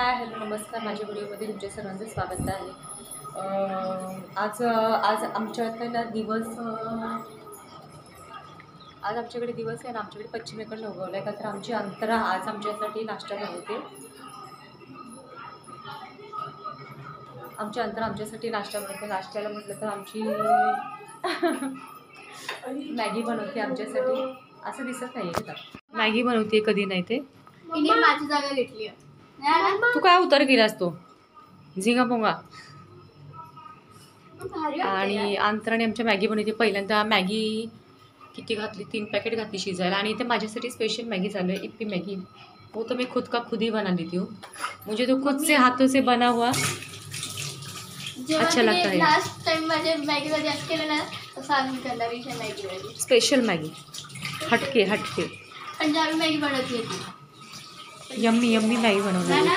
Hi hello नमस्कार. माझ्या व्हिडिओमध्ये तुमच्या सर्वांचं स्वागत आहे. आज आमच्याकडे दिवस आज आमच्याकडे दिवस आहे ना. आमच्याकडे पश्चिमेकडनं उगवलं आहे का, तर आमची अंतरा आज आमच्यासाठी नाश्ता बनवते. आमच्यासाठी नाश्ता बनवते. नाश्त्याला म्हटलं तर आमची मॅगी बनवते आमच्यासाठी. असं दिसत नाही आहे का, मॅगी बनवते कधी नाही ते. माझी जागा घेतली. तू काय उतर गेलास तो झिंगा पोंगा. आणि अंतराने आमच्या मॅगी बनवते. पहिल्यांदा मॅगी किती घातली, 3 पॅकेट घातली शिजायला. आणि इथे माझ्यासाठी स्पेशल मॅगी चालू है, इप्पी मैगी. वो तो मैं खुद का खुद ही बना लेती हूँ. मुझे तो खुद से हाथों से बना हुआ अच्छा लगता है. लास्ट टाइम माझे मॅगी जास्त केलं ना, तसं आम्ही करणार ही मॅगी. स्पेशल मॅगी, हटके पंजाबी मॅगी बनवते. यम्मी मॅगी बनवली.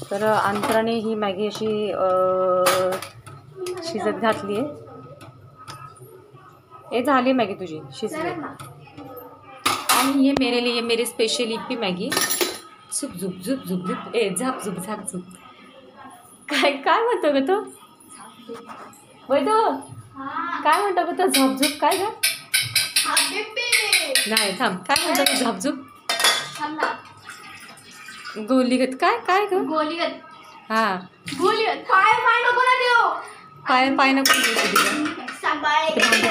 तर अंतराने ही मॅगी अशी शिजत घातली आहे. हे झाली मॅगी तुझी शिजली. आणि ये मेरे लिए मेरी स्पेशल इप्पी मॅगी. झुप झुप झुप झुप झुप ए झाप झुप झाप झुप. काय म्हणतो ग तो वय तो काय म्हणतो ग तो झपझुप. काय ग नाही थांब, काय म्हणतो तो झपझुप. गोलीगत काय ग गोलीगत. हा गोलीगत पाय नको ना देऊ. पाय नको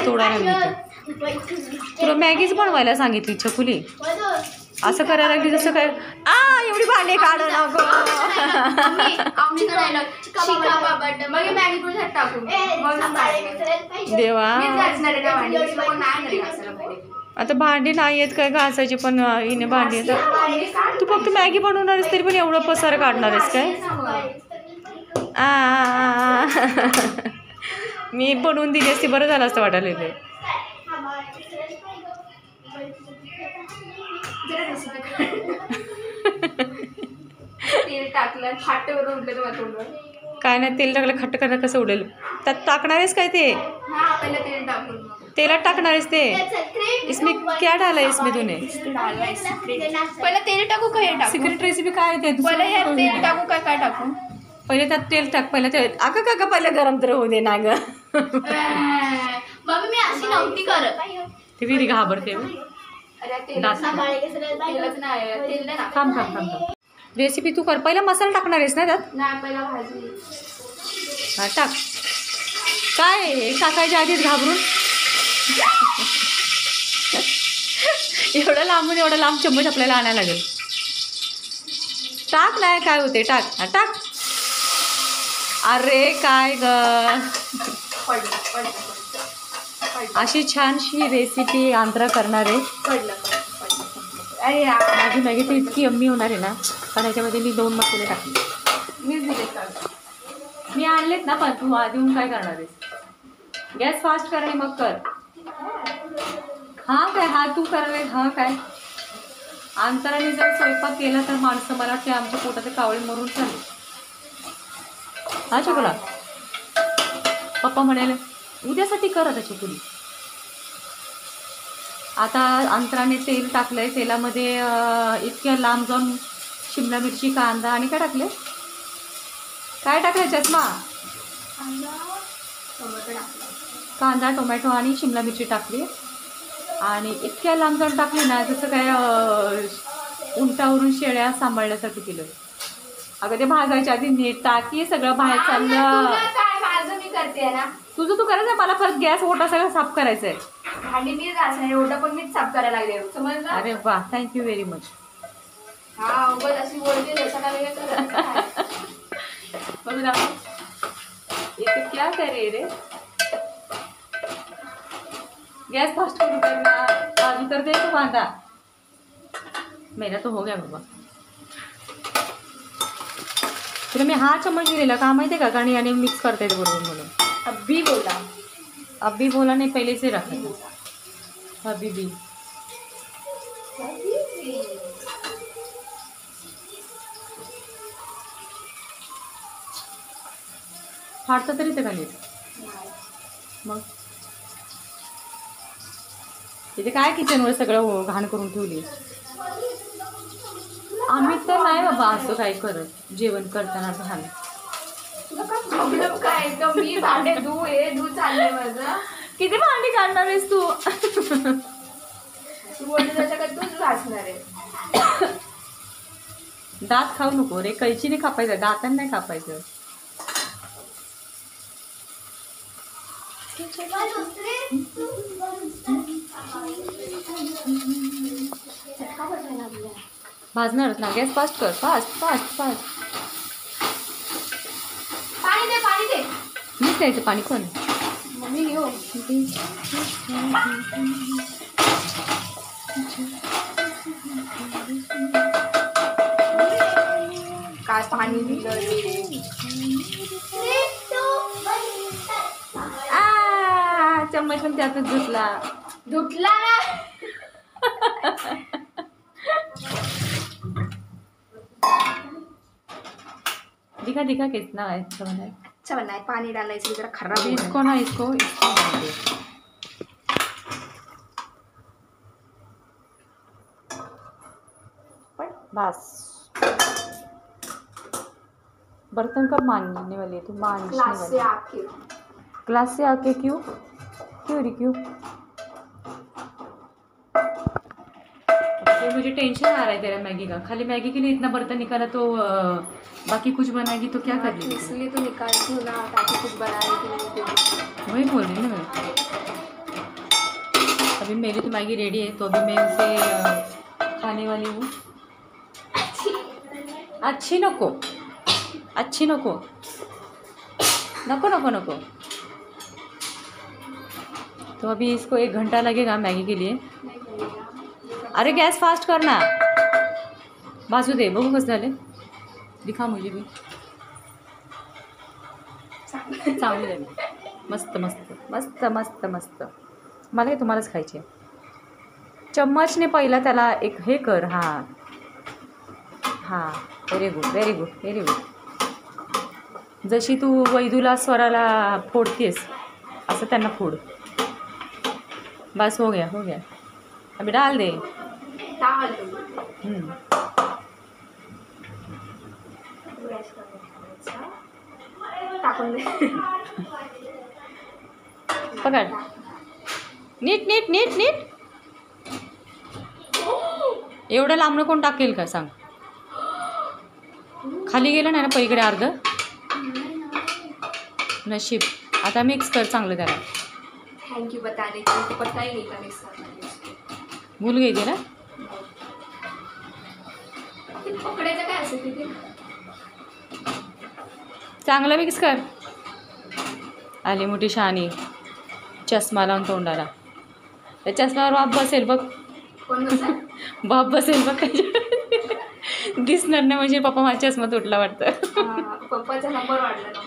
तोडायला मिळते. तुला मॅगीच बनवायला सांगितली छकुली. असं करायला लागली जसं काय एवढी भांडे काढ ना गो. देवा आता भांडी नाही आहेत काय घासायची, पण हिने भांडी. तू फक्त मॅगी बनवणारच तरी पण एवढं पसार काढणार आहेस काय. मी बनवून दिली असती बरं झालं असतं वाटायला ते. तेल टाकलं फाटवर उडलं. काय नाही, तेल टाकलं खट्ट करणं कसं उडेल. त्यात टाकणार आहेस काय ते. तेल टाकून तेलात टाकणार आहेस ते. इसमें क्या डाला है इसमें तूने. पहिलं तेल टाकू काय टाकू. सिक्रेट रेसिपी काय आहे ते. पहिलं तेल टाकू काय टाकू. पहिले त्यात तेल टाक. पहिलं ते का पहिलं गरम तर होऊ दे ना ग. मम्मी मी अशी नव्हती करत. ते विरी घाबरते. थांब रेसिपी तू कर. पहिला मसाला टाकणार आहेस ना त्यात. हा टाक. काय टाकायच्या आधीच घाबरून एवढं लांब चम्मच आपल्याला आणायला लागेल. टाक नाही काय होते. टाक टाक. अरे काय ग. अशी छानशी रेसिपी आंध्रा करणार आहे. माझी मॅगी तर इतकी यम्मी होणार आहे ना, कारण याच्यामध्ये मी 2 मसाले टाकले. मी आणलेत ना, पण तू आधी येऊन काय करणार आहेस. गॅस फास्ट कर आणि मग कर. हा काय हा तू करावे. हा काय अंतराने जर स्वयंपाक केला तर माणसं मला वाटते आमच्या पोटाचे कावळे मरून चालले. हा चकुला पप्पा म्हणाले उद्यासाठी कर आता चकुली. आता अंतराने तेल टाकलंय. तेलामध्ये इतक्या लांब जाऊन शिमला मिरची, कांदा आणि काय टाकले. काय टाकलं चष्मा. कांदा, टोमॅटो आणि शिमला मिरची टाकली. आणि इतक्या लांब जाऊन टाकली ना, जसं काय उंटावरून शेळ्या सांभाळण्यासाठी केलं. अगं ते भाजायच्या आधी नीट टाकी सगळं बाहेर चाललं. तुझं तू करायचं. मला परत गॅस ओटा सगळं साफ करायचं आहे. भांडी मी घासणार, ओटा पण मीच साफ करायला लागले. समजलं. अरे वा थँक्यू व्हेरी मच. हा बस अशी बोलते इथे क्या करे रे. गैस फास्ट करू करना. काजू कर दे तो कांदा. मेरा तो हो गया बाबा. तुला मी हा चम्मच दिलेला का माहिती आहे का, कारण याने मिक्स करता येते बरोबर म्हणून. अभी बोला नहीं, पहले से रखा. अभी फाटतं तरी ते खाली. मग तिथे काय किचनवर सगळं घाण करून ठेवली. आम्ही तर नाही बाबा असं काय करत जेवण करताना भान. तुला काय प्रॉब्लेम काय तर मी भांडे धू चाललंय माझं. किती भांडी काढणार आहेस तू? तू बोलते त्याच्याकडे तूच घासणार आहे. दात खाऊ नको रे, कैचीने कापायचं, दाताने नाही कापायचं. भाजणारच ना, गॅस फास्ट कर, फास्ट फास्ट फास्ट. पाणी दे. मीच द्यायचं पाणी कोण? मम्मी घेऊ. काय पाणी दिलं. चम्मच पण त्यातच धुतला ना. दिखा दिखा कितना है अच्छा बना है. अच्छा बना है. पानी डाला इसलिए जरा खराब अभी हो गया. इसको ना इसको डाल दे. बस बर्तन कब मांजने वाली है तू? मांजने क्लास से वाली. आके क्लास से आके क्यों क्यों रे क्यों? तो मुझे टेंशन आ रहा है तेरा मैगी का. खाली मैगी के लिए इतना बर्तन निकाला तो बाकी कुछ बनाएगी तो क्या कर लेगी? इसलिए तो निकालती हूँ ना ताकि कुछ बनाने के लिए. वही बोल रही ना मैं. अभी मेरी तो मैगी रेडी है तो अभी मैं उसे खाने वाली हूँ. अच्छी नको अच्छी नको नको नको नको. तो अभी इसको 1 घंटा लगेगा मैगी के लिए. अरे गॅस फास्ट कर ना. भाजू दे बघू कसं झाले. दिखा मुझे भी. चांगली झाली. मस्त मस्त मस्त मस्त मस्त. मला काय तुम्हालाच खायचे. चम्मचने पहिला त्याला एक हे कर. हां हां very good very good very good. जशी तू वैदूला स्वराला फोडतेस असं त्यांना फोड. बस हो गया हो गया. अभी डाल दे. टाकून दे. पकड. नीट नीट नीट नीट. एवढं लांबणं कोण टाकेल का सांग. खाली गेलं नाही ना पलीकडे अर्ध. नशीब. आता मिक्स कर चांगलं त्याला. थँक्यू बताने की. पता ही नहीं था मिक्स करना. भूल गई थी ना. ते पकडायचं काय असेल तिथे. चांगलं मिक्स कर. आली मोठी शहाणी. चष्मा लावून तोंडाला. त्या चष्म्यावर बाप बसेल बघ. कोण बसा. बाप बसेल बघ. दिसणार नाही म्हणजे पप्पा माझा चष्मा तुटला वाटतं. पप्पाचा नंबर वाढला.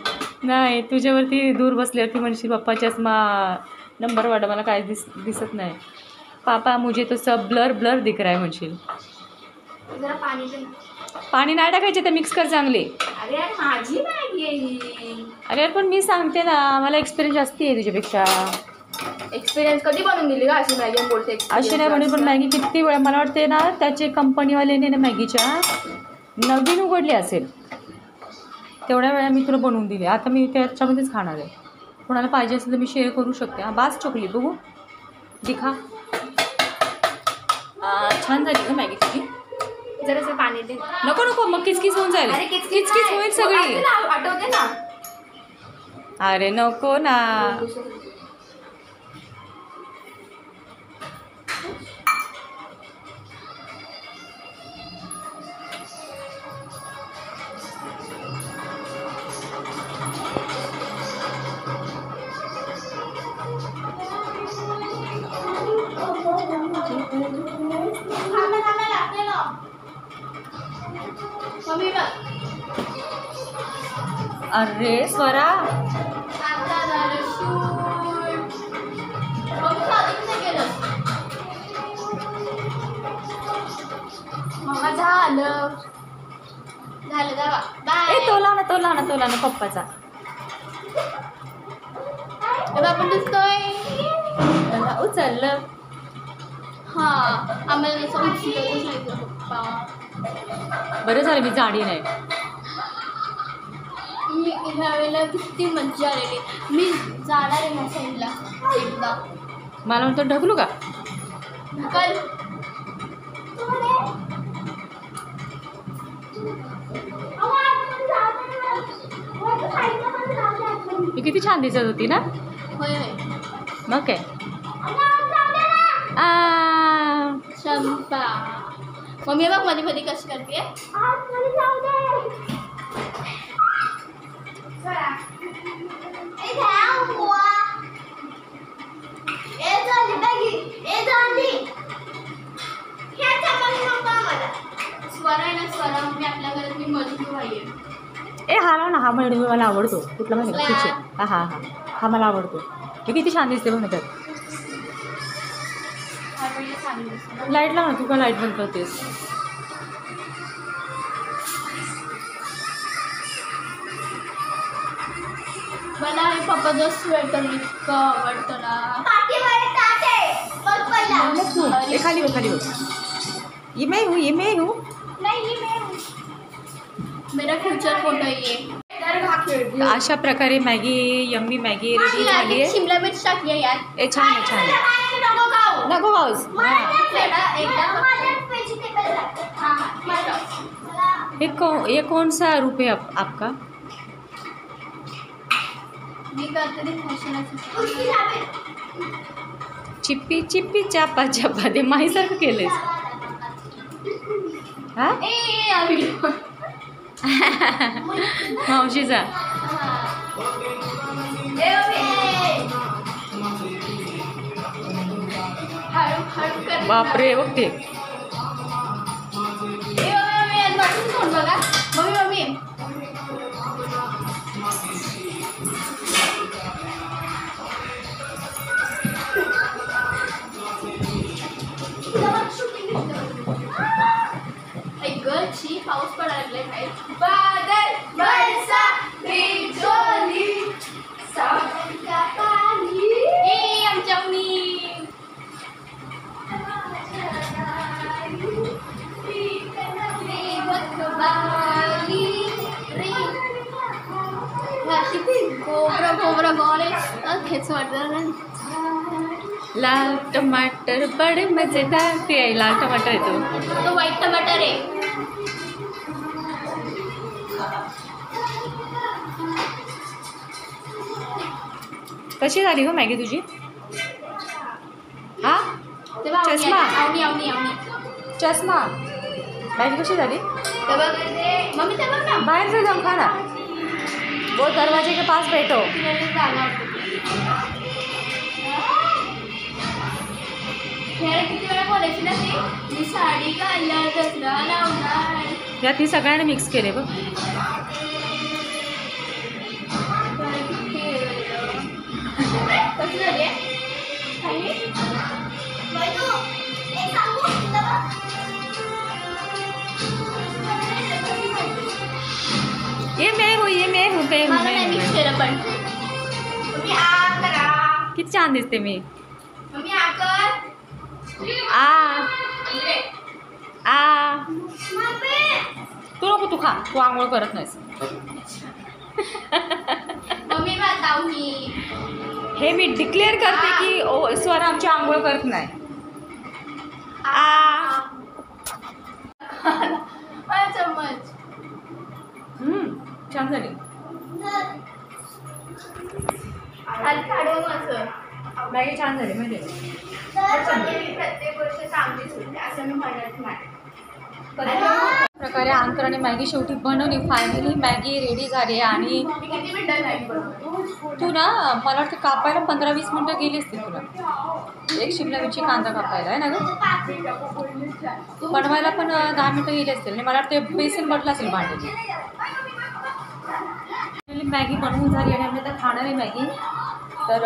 नाही तुझ्यावरती दूर बसल्यावरती म्हणशील पप्पा चष्मा नंबर वाढला. मला काय दिसत नाही. पापा मुझे तो सब ब्लर ब्लर दिख रहा है म्हणशील. जरा पाणी दे. पाणी नाही टाकायचे तर मिक्स कर चांगले. अरे यार माझी मॅगी आहे ही. अरे यार पण मी सांगते ना मला एक्सपिरियन्स जास्त आहे तुझ्यापेक्षा. एक्सपिरियन्स कधी बनवून दिली का अशी मॅगी बोलते. अशी नाही म्हणून पण मॅगी किती वेळा मला वाटते ना त्याचे कंपनीवाल्याने ना मॅगीच्या नवीन उघडली असेल तेवढ्या वेळा मी तुला बनवून दिली. आता मी त्याच्यामध्येच खाणार आहे. कोणाला पाहिजे असेल तर मी शेअर करू शकते. हां बास चोकली बघू. दिखा. छान झाली का मॅगी तुझी. जरासं पाणी दे. नको नको मग किचकिच होऊन जाईल. अरे किचकिच होईल सगळी. आठवते ना. अरे नको ना. अरे स्वरा मम्मा झालं बाय. ए तोला ना पप्पाचा. आपण दिसतोय. उचललं. हा आम्हाला उचलतच नाही पप्पा. बरं झालं मी जाडी नाही. मी ह्या वेळेला किती मज्जा आलेली. मी जाणार आहे ह्या साईडला एकदा. मला म्हणतो ढकलू का? कल ही किती छान दिसत होती ना. होय होय. मग काय चंपा मम्मी बघ मध्ये मध्ये कशी करते. स्वरा आहे ना स्वरा मम्मी आपल्या घरात मी मजबूर आहे. ए हा ना हा म्हणजे मला आवडतो. कुठला माहिती का? पिक्चर हा हा हा हा मला आवडतो. हे किती छान दिसते बघ ना. त्यात लाईट लाव ना. तू का लाईट बंद करतेस? मला हे पप्पाचं स्वेटर इतकं आवडतं ना. ए खाली हो खाली हो. ये मैं हूँ. मेरा फ्युचर फोटो ये. अशा प्रकारे मॅगी यम्मी मॅगी रेडी झाली आहे. शिमला मिर्च टाकली यार. ए छान आहे छान आहे. नको पाऊस. ये कौन सा रूप है आपका? मी करते ते फॅशनाचं. चिप्पी चिप्पी चापा चापा ते माहीसारखं केलंय. हा मावशीचा. बापरे बघ ते. बघा मम्मी गर्लची पाऊस पडायला लागलाय काय. बादल बरसा बिजोली सावरता पाणी. ए आमच्या गोबरा गॉले खेच वाटतं. लाल टमाटर बडे मजेदार. ते आहे लाल टमाटर येतो. तो व्हाईट टमाटर आहे. कशी झाली हो मॅगी तुझी? हा चष्मा. आवनी चष्मा मॅगी कशी झाली? मम्मी ते बघ ना. बाहेर से जाऊन खा ना. वो दरवाजे के पास बैठो. किती वेळा बोलायची ना ते. मी साडी घालणार दसरा लावणार. यात ही सगळ्यांनी मिक्स केले बघ. कशी झाली ये मैं हूँ मला नाही मिक्स केलं पण. मम्मी आ करा. किती छान दिसते मी. मम्मी आ कर. आ तू नको तू खा. तू आंघोळ करत नाहीस. मम्मी बतावनी. हे मी डिक्लेअर करते की स्वरा आमची आंघोळ करत नाही. चम्मच. छान झाली. मॅगी छान झाली म्हणजे. प्रत्येक गोष्ट चांगलीच होते असं मी म्हणत नाही. प्रकारे अंतराने मॅगी शेवटी बनवली. फायनली मॅगी रेडी झाली. आणि किती मिनिटं नाही बनवली तू ना मला वाटतं कापायला 15-20 मिनटं गेली असतील तुला. एक शिमला मिरची कांदा कापायला आहे ना गं. बनवायला पण 10 मिनटं गेली असतील. आणि मला वाटतं बेसन बदला असेल भांड्याची. मॅगी बनवून झाली आणि आम्ही आता खाणार आहे मॅगी. तर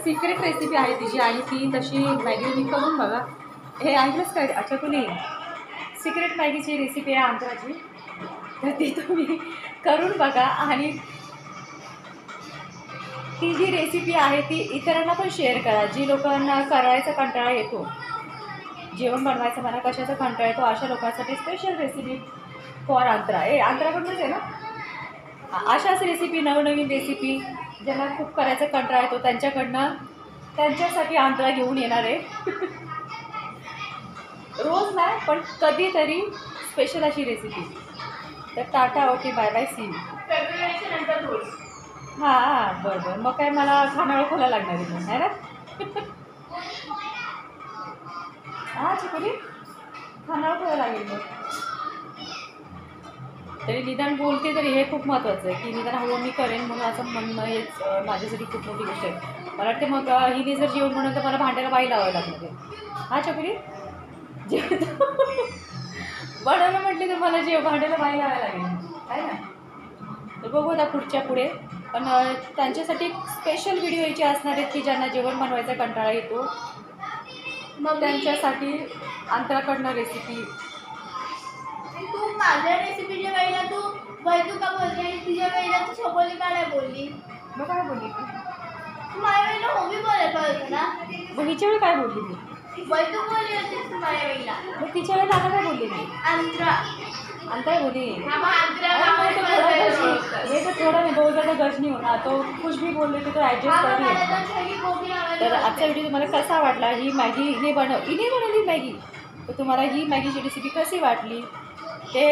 सिक्रेट रेसिपी आहे तिची आणि ती तशी मॅगी तुम्ही करून बघा. हे ऐकलंच काय? अच्छा कुणी सिक्रेट मॅगीची रेसिपी आहे आंध्राची. तर ती तुम्ही करून बघा. आणि ती जी रेसिपी आहे ती इतरांना पण शेअर करा. जी लोकांना करायचा कंटाळा येतो. जेवण बनवायचं मला कशाचा कंटाळा येतो अशा लोकांसाठी स्पेशल रेसिपी फॉर आंध्रा. आंध्राकडूनच आहे ना. अशाच रेसिपी, नवनवीन रेसिपी ज्यांना खूप करायचा कंटाळा येतो त्यांच्यासाठी आंध्रा घेऊन येणार आहे. रोज नाही पण कधीतरी स्पेशल अशी रेसिपी. तर tata, okay, bye bye, see you. फेब्रुवारीच्या नंतर रोज. हां बरं मग काय मला खानावळ खोला लागणार आहे मग, आहे ना. हां चिकुली, खानावळ खोला लागेल मग. तरी निदान बोलते तरी हे खूप महत्त्वाचं आहे की निदान हो मी करेन म्हणून असं म्हणणं हेच माझ्यासाठी खूप मोठी गोष्ट आहे. मला वाटते मग हिने जर जेवण म्हणून तर मला भांड्याला बाई लावायला लागणार आहे. हां चकुली, बनवलं म्हटले तर मला भांड्याला बाई लावायला लागेल, आहे ना. तर बघू आता पुढे पण त्यांच्यासाठी स्पेशल व्हिडिओ यायचे असणार आहेत की ज्यांना जेवण बनवायचा कंटाळा येतो. मग त्यांच्यासाठी आंध्राकडनं रेसिपी. तू माझ्या रेसिपीच्या वेळेला तू का बोलली आणि तुझ्या वेळेला तू छोकोली का नाही बोलली? मग काय बोलली तू माझ्या वेळेला होमी बोलायचं होतं ना. मग हिच्या वेळी काय बोलली मी? तू बोलली होतीस तू माझ्या वेळेला. मग तिच्या वेळेला आता काय बोलली मी? आंध्रा बोली आंध्रा ये तो थोड़ा नहीं बहुत ज़्यादा गज नहीं होना. तो कुछ भी बोल रहे थे तो ॲडजस्ट कर लिया. तर आजचा व्हिडिओ तुम्हाला कसा वाटला? ही मॅगी हिने बनवली मॅगी. तर तुम्हाला ही मॅगीची रेसिपी कशी वाटली ते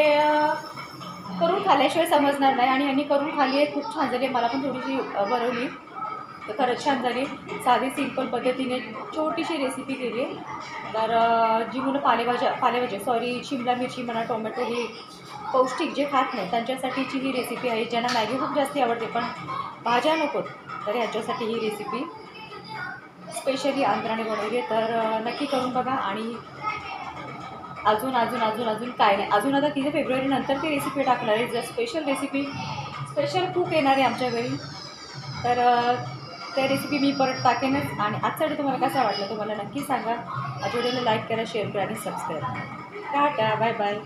करून खाल्ल्याशिवाय समजणार नाही. आणि यांनी करून खाल्ली आहे, खूप छान झाली. मला पण थोडीशी बनवली तर खरंच छान झाली. साधी सिंपल पद्धतीने छोटीशी रेसिपी केली आहे. तर जी मुलं पालेभाज्या शिमला मिरची म्हणा, टोमॅटो हे पौष्टिक जे खात नाही त्यांच्यासाठीची ही रेसिपी आहे. ज्यांना मॅगी खूप जास्त आवडते पण भाज्या नकोत तर ह्याच्यासाठी ही रेसिपी स्पेशली आंध्राने बनवली आहे. तर नक्की करून बघा. आणि अजून काय नाही, अजून आता 3 फेब्रुवारी नंतर ती रेसिपी टाकणार आहे. जर स्पेशल कुक येणार आहे आमच्या घरी तर त्या रेसिपी मी परत टाकेनच. आणि आजचा व्हिडिओ तुम्हाला कसा वाटला तुम्हाला नक्की सांगा. माझ्या व्हिडिओला लाईक करा, शेअर करा आणि सबस्क्राईब करा. Tata, bye bye.